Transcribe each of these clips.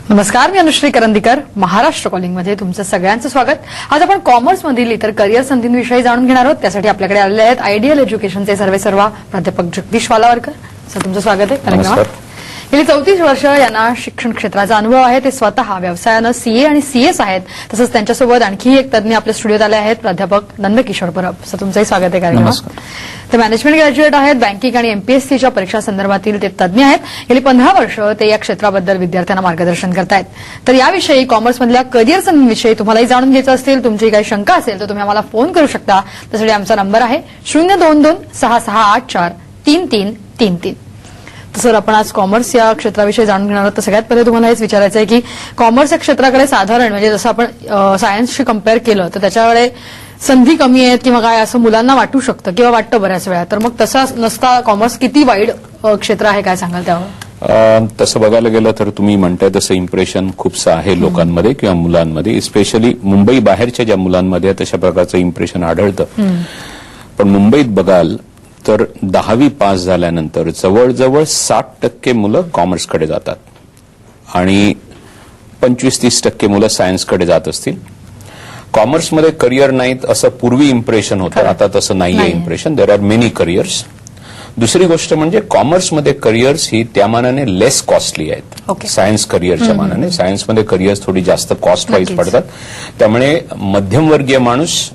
नमस्कार, मी अनुश्री करंदीकर. महाराष्ट्र कॉलिंग मध्ये तुमचं सगळ्यांचं स्वागत. आज आपण कॉमर्स मधील इतर करिअर संधींविषयी जाणून घेणार आहोत. त्यासाठी आपल्याकडे आलेले आहेत आयडियल एज्युकेशनचे सर्वेसर्वा प्राध्यापक जगदीश वालावरकर. सर, तुमचं स्वागत आहे. नमस्कार. गेली 34 वर्ष यांना शिक्षण क्षेत्राचा अनुभव आहे. ते स्वतः व्यवसायानं सीए आणि सीएस आहेत. तसंच त्यांच्यासोबत आणखी एक तज्ञ आपल्या स्टुडिओत आले आहेत, प्राध्यापक नंदकिशोर परब. सर, तुमचंही स्वागत आहे कार्यक्रमात. ते मॅनेजमेंट ग्रॅज्युएट आहेत. बँकिंग आणि एमपीएससीच्या परीक्षा संदर्भातील ते तज्ञ आहेत. गेली 15 वर्ष ते या क्षेत्राबद्दल विद्यार्थ्यांना मार्गदर्शन करतायत. तर याविषयी कॉमर्समधल्या करिअर संधींविषयी तुम्हालाही जाणून घ्यायचं असेल, तुमची काही शंका असेल तर तुम्ही आम्हाला फोन करू शकता. त्यासाठी आमचा नंबर आहे 022-6684-3333. सर, आपण आज कॉमर्स या क्षेत्राविषयी जाणून घेणार आहोत. तर सगळ्यात पहिले तुम्हाला हेच विचारायचं आहे की कॉमर्स या क्षेत्राकडे साधारण म्हणजे जसं आपण सायन्सशी कम्पेअर केलं तर त्याच्याकडे संधी कमी आहेत किंवा काय असं मुलांना वाटू शकतं किंवा वाटतं बऱ्याच वेळा. तर मग तसा नसता कॉमर्स किती वाईड क्षेत्र आहे, काय सांगाल त्यावर? तसं बघायला गेलं तर तुम्ही म्हणताय तसं इम्प्रेशन खूपसं आहे लोकांमध्ये किंवा मुलांमध्ये, स्पेशली मुंबई बाहेरच्या ज्या मुलांमध्ये तशा प्रकारचं इम्प्रेशन आढळतं. पण मुंबईत बघाल तर 10वी पास झाल्यानंतर जवळजवळ 60% मुलं कॉमर्सकडे जातात आणि 25-30% मुलं सायन्सकडे जात असतील. कॉमर्समध्ये करिअर नाहीत असं पूर्वी इम्प्रेशन होतं, आता तसं नाहीये impression. There are many careers. दुसरी गोष्ट म्हणजे कॉमर्समध्ये करिअर्स ही त्या मानाने लेस कॉस्टली आहेत सायन्स करिअरच्या मानाने. सायन्समध्ये करिअर्स थोडी जास्त कॉस्ट वाईज पडतात. त्यामुळे मध्यमवर्गीय माणूस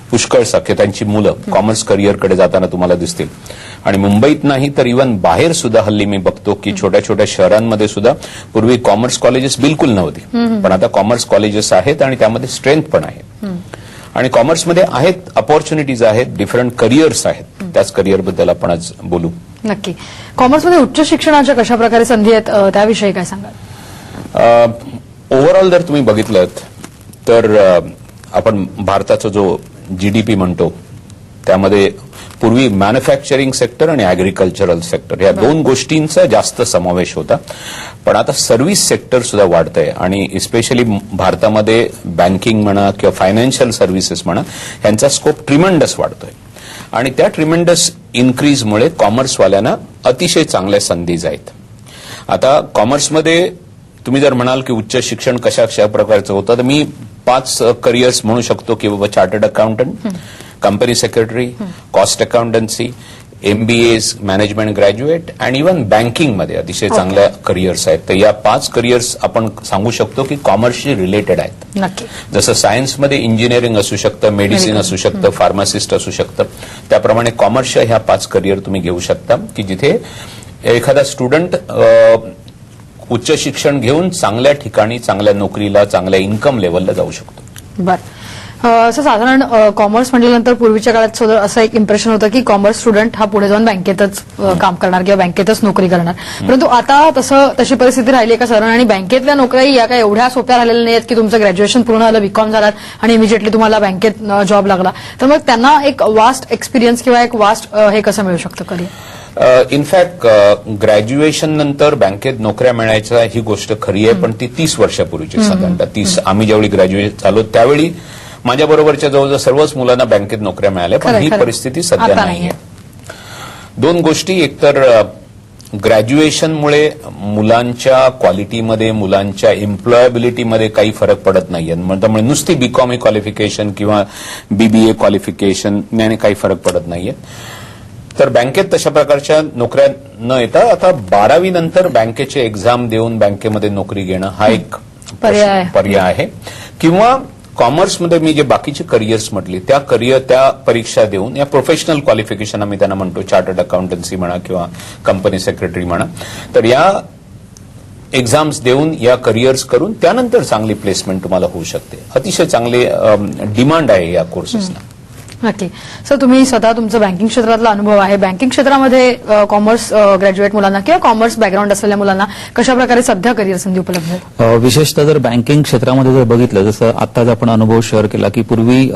पुष्कळ संख्येत त्यांची मुलं कॉमर्स करिअरकडे जाताना तुम्हाला दिसतील. आणि मुंबईत नाही तर इव्हन बाहेर सुद्धा हल्ली मी बघतो की छोट्या छोट्या शहरांमध्ये सुद्धा पूर्वी कॉमर्स कॉलेजेस बिलकुल नव्हती, पण आता कॉमर्स कॉलेजेस आहेत आणि त्यामध्ये स्ट्रेंथ पण आहे. आणि कॉमर्समध्ये आहेत अपॉर्च्युनिटीज आहेत, डिफरंट करिअर्स आहेत. त्याच करिअरबद्दल आपण आज बोलू. नक्की. कॉमर्समध्ये उच्च शिक्षणाच्या कशा प्रकारे संधी आहेत त्याविषयी काय सांगाल? ओव्हरऑल जर तुम्ही बघितलं तर आपण भारताचा जो जीडीपी म्हणतो त्यामध्ये पूर्वी मॅन्युफॅक्चरिंग सेक्टर आणि अॅग्रिकल्चरल सेक्टर या दोन गोष्टींचा जास्त समावेश होता. पण आता सर्व्हिस सेक्टर सुद्धा वाढतंय आणि स्पेशली भारतामध्ये बँकिंग म्हणा किंवा फायनान्शियल सर्व्हिसेस म्हणा यांचा स्कोप ट्रिमेंडस वाढतोय. आणि त्या ट्रिमेंडस इन्क्रीजमुळे कॉमर्सवाल्यांना अतिशय चांगल्या संधीज आहेत. आता कॉमर्समध्ये तुम्ही जर म्हणाल की उच्च शिक्षण कशा प्रकारचं होतं, तर मी 5 करिअर्स म्हणू शकतो की बाबा chartered accountant, company secretary, cost accountancy, MBS, management graduate आणि इव्हन बँकिंगमध्ये अतिशय चांगल्या करिअर्स आहेत. तर या 5 करिअर्स आपण सांगू शकतो की कॉमर्सशी रिलेटेड आहेत. जसं सायन्समध्ये इंजिनिअरिंग असू शकतं, मेडिसिन असू शकतं, फार्मासिस्ट असू शकतं, त्याप्रमाणे कॉमर्सच्या ह्या 5 करिअर तुम्ही घेऊ शकता की जिथे एखादा स्टुडंट उच्च शिक्षण घेऊन चांगल्या ठिकाणी चांगल्या नोकरीला चांगल्या इन्कम लेवलला जाऊ शकतो. बरं. असं साधारण कॉमर्स म्हटल्यानंतर पूर्वीच्या काळात असं एक इम्प्रेशन होतं की कॉमर्स स्टुडंट हा पुढे जाऊन बँकेतच काम करणार किंवा बँकेतच नोकरी करणार. परंतु आता तशी परिस्थिती राहिली का सर? आणि बँकेतल्या नोकऱ्याही या काय एवढ्या सोप्या राहिलेल्या नाहीत की तुमचं ग्रॅज्युएशन पूर्ण झालं, बीकॉम झालात आणि इमिजिएटली तुम्हाला बँकेत जॉब लागला. तर मग त्यांना एक वास्ट एक्सपिरियन्स किंवा एक वास्ट हे कसं मिळू शकतं करिअर? इनफॅक्ट ग्रॅज्युएशन नंतर बँकेत नोकऱ्या मिळायच्या ही गोष्ट खरी आहे, पण ती 30 वर्षापूर्वीची साधारणतः 30 आम्ही ज्यावेळी ग्रॅज्युएट झालो त्यावेळी माझ्याबरोबरच्या जवळजवळ सर्वच मुलांना बँकेत नोकऱ्या मिळाल्या. पण ही परिस्थिती सध्या नाहीये. 2 गोष्टी, एकतर ग्रॅज्युएशनमुळे मुलांच्या क्वालिटीमध्ये मुलांच्या एम्प्लॉयबिलिटीमध्ये काही फरक पडत नाहीये. त्यामुळे नुसती बीकॉम क्वालिफिकेशन किंवा बीबीए क्वालिफिकेशन याने काही फरक पडत नाहीये. तर बँकेत तशा प्रकारच्या नोकऱ्या न येता आता 12वी नंतर बँकेचे एक्झाम देऊन बँकेमध्ये नोकरी घेणं हा एक पर्याय आहे. किंवा कॉमर्समध्ये मी जे बाकीचे करिअर्स म्हटले त्या परीक्षा देऊन या प्रोफेशनल क्वालिफिकेशन आम्ही त्यांना म्हणतो, चार्टर्ड अकाउंटन्सी म्हणा किंवा कंपनी सेक्रेटरी म्हणा, तर या एक्झाम्स देऊन या करिअर्स करून त्यानंतर चांगली प्लेसमेंट तुम्हाला होऊ शकते. अतिशय चांगले डिमांड आहे या कोर्सेसना. नक्की. सर, तुम्ही स्वतः तुमचं बँकिंग क्षेत्रातला अनुभव आहे. बँकिंग क्षेत्रामध्ये कॉमर्स ग्रॅज्युएट मुलांना किंवा कॉमर्स बॅकग्राऊंड असलेल्या मुलांना कशा प्रकारे सध्या करिअर संधी उपलब्ध आहेत? विशेषतः जर बँकिंग क्षेत्रामध्ये जर बघितलं, जसं आत्ताच आपण अनुभव शेअर केला की पूर्वी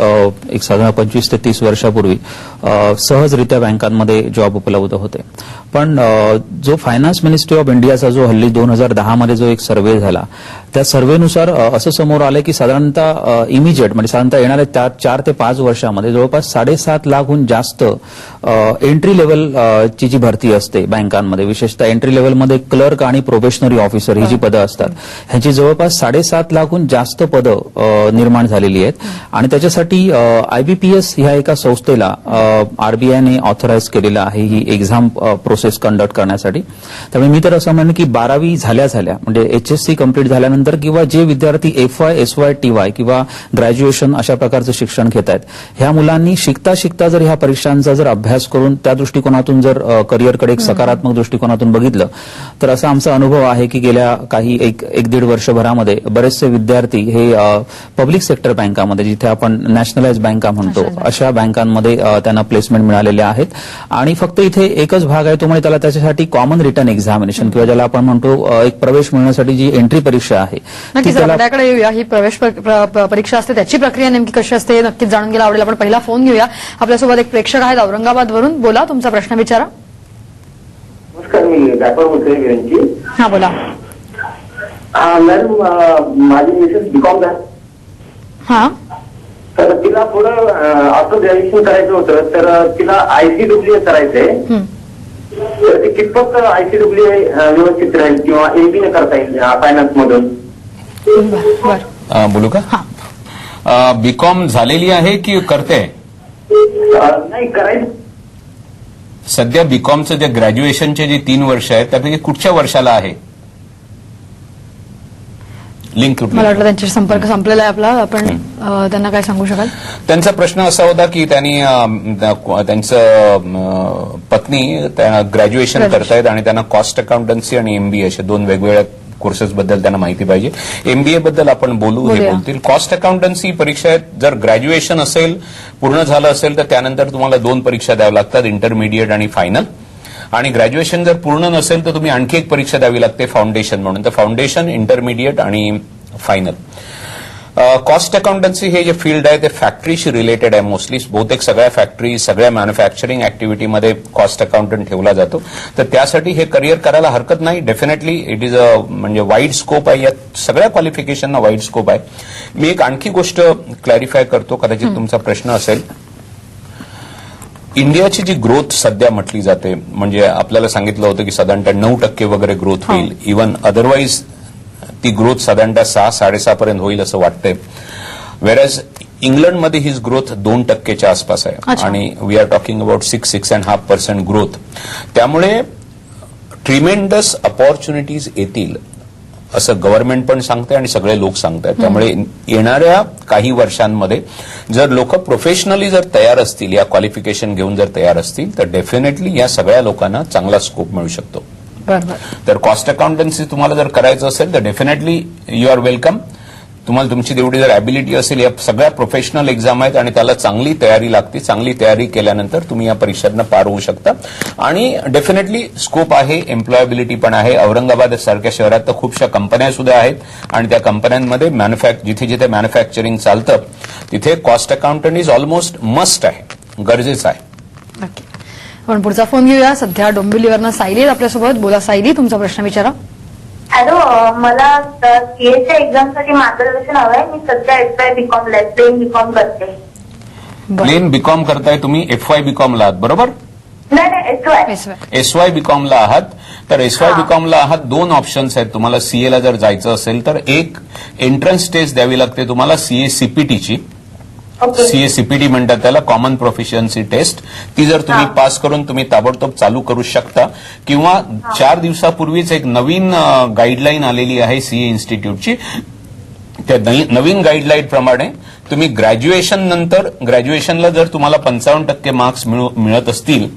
एक साधारण 25 ते 30 वर्षापूर्वी सहजरित्या बँकांमध्ये जॉब उपलब्ध होते. पण जो फायनान्स मिनिस्ट्री ऑफ इंडियाचा जो हल्ली 2010 मध्ये जो एक सर्व्हे झाला, त्या सर्व्हेनुसार असं समोर आलं की साधारणतः इमिजिएट म्हणजे साधारणतः येणाऱ्या 4 ते 5 वर्षामध्ये जवळपास 7.5 लाखहून जास्त एंट्री लेवल ची जी भरती असते बँकांमध्ये, विशेषतः एंट्री लेवलमध्ये क्लर्क आणि प्रोबेशनरी ऑफिसर ही जी पदं असतात, ह्यांची जवळपास 7.5 लाखहून जास्त पदं निर्माण झालेली आहेत. आणि त्याच्यासाठी IBPS ह्या एका संस्थेला आरबीआयने ऑथराईज केलेलं आहे ही एक्झाम प्रोसेस कंडक्ट करण्यासाठी. त्यामुळे मी तर असं म्हणेन की 12वी झाल्या म्हणजे HSC कंप्लीट झाल्यानंतर किंवा जे विद्यार्थी FY, SY, TY किंवा ग्रॅज्युएशन अशा प्रकारचं शिक्षण घेत आहेत, ह्या मुलांनी शिकता शिकता जर ह्या परीक्षांचा जर अभ्यास करून त्या दृष्टिकोनातून जर करिअरकडे एक सकारात्मक दृष्टिकोनातून बघितलं तर असा आमचा अनुभव आहे की गेल्या काही एक दीड वर्षभरामध्ये बरेचसे विद्यार्थी हे पब्लिक सेक्टर बँकामध्ये, जिथे आपण नॅशनलाइज बँका म्हणतो, अशा बँकांमध्ये त्यांना प्लेसमेंट मिळालेले आहेत. आणि फक्त इथे एकच भाग आहे, तो म्हणजे त्याला त्याच्यासाठी कॉमन रिटर्न एक्झामिनेशन किंवा ज्याला आपण म्हणतो एक प्रवेश मिळण्यासाठी जी एंट्री परीक्षा आहे, नक्कीच आपल्याकडे येऊया. ही प्रवेश परीक्षा असते, त्याची प्रक्रिया नेमकी कशी असते हे नक्कीच जाणून घ्यायला आवडेल. आपण पहिला फोन घेऊया. आपल्यासोबत एक प्रेक्षक आहेत औरंगाबादवरून. बोला, तुमचा प्रश्न विचारा. नमस्कार, मी व्यापार बोलतोय विरांची. हा, बोला. मॅडम, माझी मिसेस बीकॉम झाली, हा, तर तिला पुढं आफ्टर ग्रॅज्युएशन करायचं होतं, तर तिला ICAA करायचंय. तर ते कितपत ICAA व्यवस्थित राहील किंवा MBA करता येईल फायनान्स मधून? बर. बोलू का? बीकॉम झालेली आहे की करते? नाही, करायचं. सध्या बीकॉमचं जे ग्रॅज्युएशनचे जे 3 वर्ष आहेत त्यापैकी कुठच्या वर्षाला आहे? लिंक मला वाटलं त्यांच्याशी संपर्क संपलेला आहे आपला. आपण त्यांना काय सांगू शकाल? त्यांचा प्रश्न असा होता की त्यांनी त्यांचं पत्नी ग्रॅज्युएशन करतायत आणि त्यांना कॉस्ट अकाउंटन्सी आणि MBA अशा 2 वेगवेगळ्या कोर्सेस बद्दल त्यांना माहिती पाहिजे. MBA बद्दल आपण बोलू, हे बोलतील. कॉस्ट अकाउंटन्सी परीक्षा आहेत. जर ग्रॅज्युएशन असेल, पूर्ण झालं असेल, तर त्यानंतर तुम्हाला 2 परीक्षा द्याव्या लागतात, इंटरमिडिएट आणि फायनल. आणि ग्रॅज्युएशन जर पूर्ण नसेल तर तुम्ही आणखी एक परीक्षा द्यावी लागते फाउंडेशन म्हणून. तर फाउंडेशन, इंटरमिडिएट आणि फायनल. कॉस्ट अकाउंटन्सी हे जे फील्ड आहे ते फॅक्टरीशी रिलेटेड आहे मोस्टली. बहुतेक सगळ्या फॅक्टरी, सगळ्या मॅन्युफॅक्चरिंग ऍक्टिव्हिटीमध्ये कॉस्ट अकाउंटंट ठेवला जातो. तर त्यासाठी हे करिअर करायला हरकत नाही. डेफिनेटली इट इज म्हणजे वाईड स्कोप आहे. यात सगळ्या क्वालिफिकेशनना वाईड स्कोप आहे. मी एक आणखी गोष्ट क्लॅरिफाय करतो, कदाचित तुमचा प्रश्न असेल. इंडियाची जी ग्रोथ सध्या म्हटली जाते, म्हणजे आपल्याला सांगितलं होतं की साधारणतः 9% वगैरे ग्रोथ होईल. इव्हन अदरवाईज ती ग्रोथ साधारणतः 6-6.5% पर्यंत होईल असं वाटतंय. वेरॅज इंग्लंडमध्ये ही ग्रोथ 2%च्या आसपास आहे आणि we are talking about 6-6.5% growth. त्यामुळे ट्रिमेंडस अपॉर्च्युनिटीज येतील असं गव्हर्नमेंट पण सांगते आणि सगळे लोक सांगतात. त्यामुळे येणाऱ्या काही वर्षांमध्ये जर लोक प्रोफेशनली जर तयार असतील, या क्वालिफिकेशन घेऊन जर तयार असतील, तर डेफिनेटली या सगळ्या लोकांना चांगला स्कोप मिळू शकतो. तर कॉस्ट अकाउंटन्सी तुम्हाला जर करायचं असेल तर डेफिनेटली यू आर वेलकम. तुम्हाला तुमची तेवढी जर ॲबिलिटी असेल, या सगळ्या प्रोफेशनल एक्झाम आहेत आणि त्याला चांगली तयारी लागते. चांगली तयारी केल्यानंतर तुम्ही या परीक्षांना पार होऊ शकता आणि डेफिनेटली स्कोप आहे, एम्प्लॉयबिलिटी पण आहे. औरंगाबाद सारख्या शहरात तर खूपशा कंपन्या सुद्धा आहेत आणि त्या कंपन्यांमध्ये जिथे जिथे मॅन्युफॅक्चरिंग चालतं तिथे cost accountant is almost must आहे, गरजेचं आहे. नक्की. आपण पुढचा फोन घेऊया. सध्या डोंबिवलीवरनं सायली आहेत आपल्यासोबत. बोला सायली, तुमचा प्रश्न विचारा. हॅलो, मला CAच्या एक्झामसाठी मार्गदर्शन हवंय. मी सध्या FY BCom प्लेन बीकॉम करते. प्लेन बीकॉम करताय तुम्ही? FY BCom ला आहात, बरोबर? नाही, SY BCom ला आहात. तर SY BCom ला आहात. 2 ऑप्शन्स आहेत तुम्हाला. CA ला जर जायचं असेल तर एक एंट्रन्स टेस्ट द्यावी लागते तुम्हाला, CA CPTची. CA CPT म्हणतात त्याला, कॉमन प्रोफिशियन्सी टेस्ट. ती जर तुम्ही पास करून तुम्ही ताबडतोब चालू करू शकता. किंवा 4 दिवसापूर्वीच एक नवीन गाईडलाईन आलेली आहे CA इन्स्टिट्यूटची. त्या नवीन गाईडलाईन प्रमाणे तुम्ही ग्रॅज्युएशनला जर तुम्हाला 55% मार्क्स मिळत असतील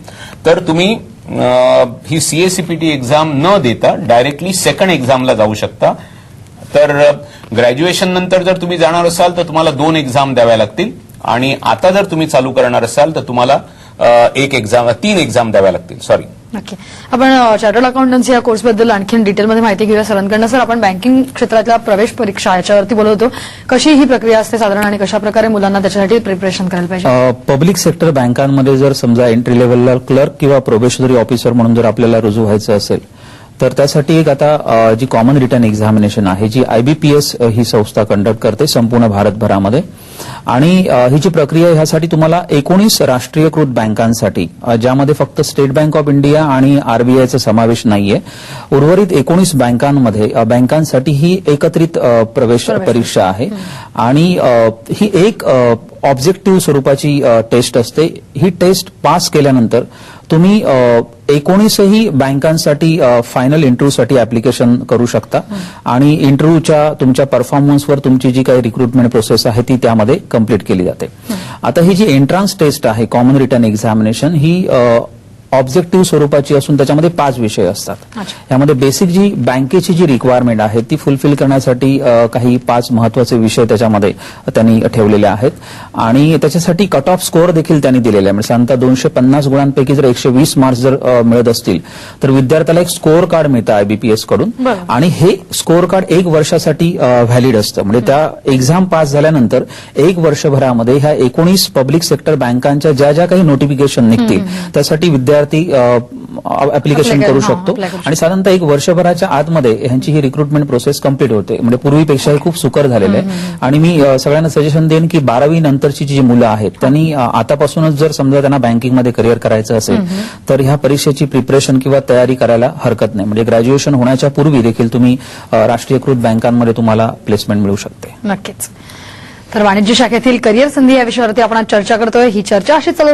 तर तुम्ही ही CA CPT एक्झाम न देता डायरेक्टली सेकंड एक्झामला जाऊ शकता. तर ग्रॅज्युएशन नंतर जर तुम्ही जाणार असाल तर तुम्हाला 2 एक्झाम द्याव्या लागतील आणि आता जर तुम्ही चालू करणार असाल तर तुम्हाला 3 एक्झाम द्याव्या लागतील. सॉरी. नक्की. आपण चार्टर्ड अकाउंटन्सी या कोर्सबद्दल आणखी डिटेलमध्ये माहिती घेऊया सरांकडनं. सर, आपण बँकिंग क्षेत्रातल्या प्रवेश परीक्षा याच्यावरती बोलत होतो. कशी ही प्रक्रिया असते साधारण आणि कशा प्रकारे मुलांना त्याच्यासाठी प्रिपरेशन करायला पाहिजे? पब्लिक सेक्टर बँकांमध्ये जर समजा एंट्री लेव्हलला क्लर्क किंवा प्रोबेशनरी ऑफिसर म्हणून जर आपल्याला रुजू व्हायचं असेल तर त्यासाठी एक आता जी कॉमन रिटर्न एक्झामिनेशन आहे, जी IBPS ही संस्था कंडक्ट करते संपूर्ण भारतभरामध्ये, आणि ही जी प्रक्रिया आहे ह्यासाठी तुम्हाला 19 राष्ट्रीयकृत बँकांसाठी, ज्यामध्ये फक्त स्टेट बँक ऑफ इंडिया आणि RBIचा समावेश नाहीये, उर्वरित 19 बँकांसाठी ही एकत्रित प्रवेश परीक्षा आहे. आणि ही एक ऑब्जेक्टिव्ह स्वरूपाची टेस्ट असते. ही टेस्ट पास केल्यानंतर तुम्ही 19ही बँकांसाठी फायनल इंटरव्ह्यूसाठी ऍप्लिकेशन करू शकता, आणि इंटरव्ह्यूच्या तुमच्या परफॉर्मन्सवर तुमची जी काही रिक्रुटमेंट प्रोसेस आहे ती त्यामध्ये कंप्लीट केली जाते. आता ही जी एंट्रन्स टेस्ट आहे, कॉमन रिटर्न एक्झामिनेशन, ही ऑब्जेक्टिव्ह स्वरूपाची असून त्याच्यामध्ये 5 विषय असतात. यामध्ये बेसिक जी बँकेची जी रिक्वायरमेंट आहे ती फुलफिल करण्यासाठी काही 5 महत्वाचे विषय त्याच्यामध्ये त्यांनी ठेवलेले आहेत, आणि त्याच्यासाठी कट ऑफ स्कोअर देखील त्यांनी दिलेले आहे. म्हणजे साधारणतः 250 गुणांपैकी जर 120 मार्क्स जर मिळत असतील तर विद्यार्थ्याला एक स्कोअर कार्ड मिळतं IBPS कडून, आणि हे स्कोअर कार्ड 1 वर्षासाठी व्हॅलिड असतं. म्हणजे त्या एक्झाम पास झाल्यानंतर 1 वर्षभरामध्ये ह्या 19 पब्लिक सेक्टर बँकांच्या ज्या ज्या काही नोटिफिकेशन निघतील त्यासाठी विद्यार्थी ऍप्लिकेशन करू शकतो, आणि साधारणतः 1 वर्षभराच्या आतमध्ये ह्यांची ही रिक्रुटमेंट प्रोसेस कंप्लीट होते. म्हणजे पूर्वीपेक्षाही खूप सुकर झालेलं आहे. आणि मी सगळ्यांना सजेशन देईन की 12वी नंतरची जी मुलं आहेत त्यांनी आतापासूनच जर समजा त्यांना बँकिंगमध्ये करिअर करायचं असेल तर ह्या परीक्षेची प्रिपरेशन किंवा तयारी करायला हरकत नाही. म्हणजे ग्रॅज्युएशन होण्याच्या पूर्वी देखील तुम्ही राष्ट्रीयकृत बँकांमध्ये तुम्हाला प्लेसमेंट मिळू शकते. नक्कीच. तर वाणिज्य शाखेतील करिअर संधी या विषयावरती आपण आज चर्चा करतोय. ही चर्चा अशी चालू